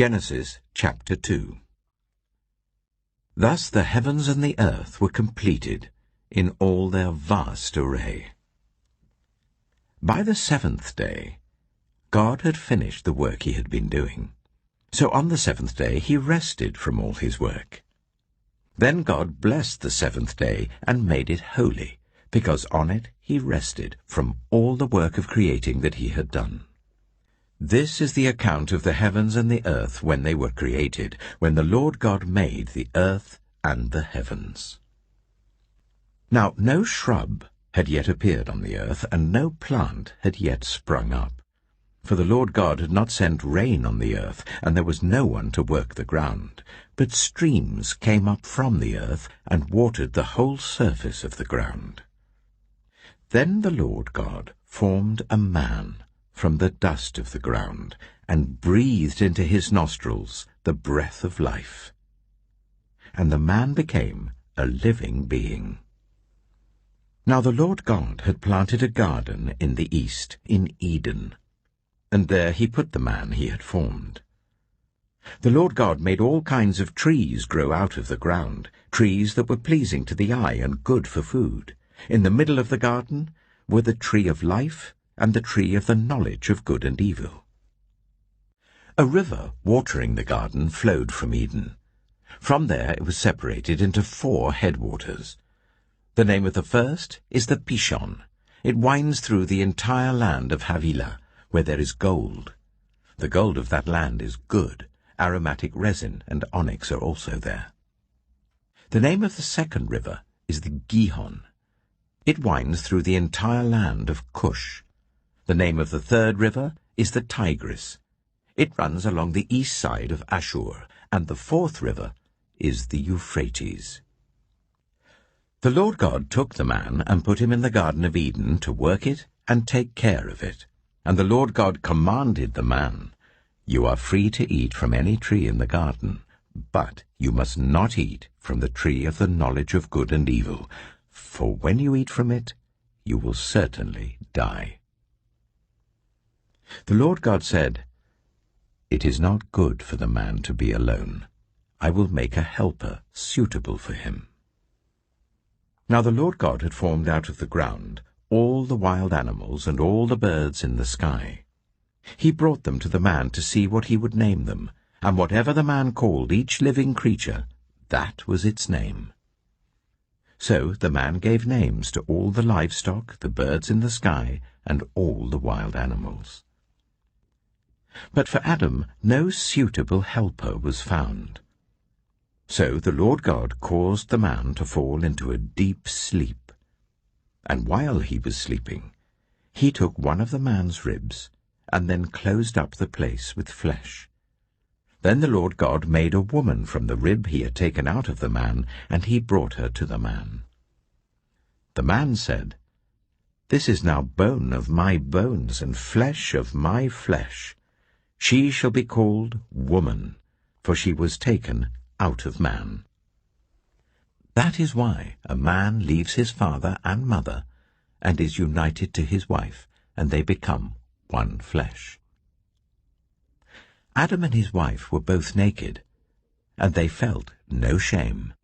Genesis chapter 2. Thus the heavens and the earth were completed in all their vast array. By the seventh day, God had finished the work he had been doing. So on the seventh day he rested from all his work. Then God blessed the seventh day and made it holy, because on it he rested from all the work of creating that he had done. This is the account of the heavens and the earth when they were created, when the Lord God made the earth and the heavens. Now no shrub had yet appeared on the earth, and no plant had yet sprung up. For the Lord God had not sent rain on the earth, and there was no one to work the ground. But streams came up from the earth and watered the whole surface of the ground. Then the Lord God formed a man from the dust of the ground, and breathed into his nostrils the breath of life. And the man became a living being. Now the Lord God had planted a garden in the east, in Eden, and there he put the man he had formed. The Lord God made all kinds of trees grow out of the ground, trees that were pleasing to the eye and good for food. In the middle of the garden were the tree of life and the tree of the knowledge of good and evil. A river watering the garden flowed from Eden. From there it was separated into 4 headwaters. The name of the first is the Pishon. It winds through the entire land of Havilah, where there is gold. The gold of that land is good. Aromatic resin and onyx are also there. The name of the second river is the Gihon. It winds through the entire land of Cush. The name of the third river is the Tigris. It runs along the east side of Ashur, and the fourth river is the Euphrates. The Lord God took the man and put him in the Garden of Eden to work it and take care of it. And the Lord God commanded the man, "You are free to eat from any tree in the garden, but you must not eat from the tree of the knowledge of good and evil, for when you eat from it, you will certainly die." The Lord God said, "It is not good for the man to be alone. I will make a helper suitable for him." Now the Lord God had formed out of the ground all the wild animals and all the birds in the sky. He brought them to the man to see what he would name them, and whatever the man called each living creature, that was its name. So the man gave names to all the livestock, the birds in the sky, and all the wild animals. But for Adam no suitable helper was found. So the Lord God caused the man to fall into a deep sleep. And while he was sleeping, he took one of the man's ribs, and then closed up the place with flesh. Then the Lord God made a woman from the rib he had taken out of the man, and he brought her to the man. The man said, "This is now bone of my bones and flesh of my flesh. She shall be called woman, for she was taken out of man." That is why a man leaves his father and mother and is united to his wife, and they become one flesh. Adam and his wife were both naked, and they felt no shame.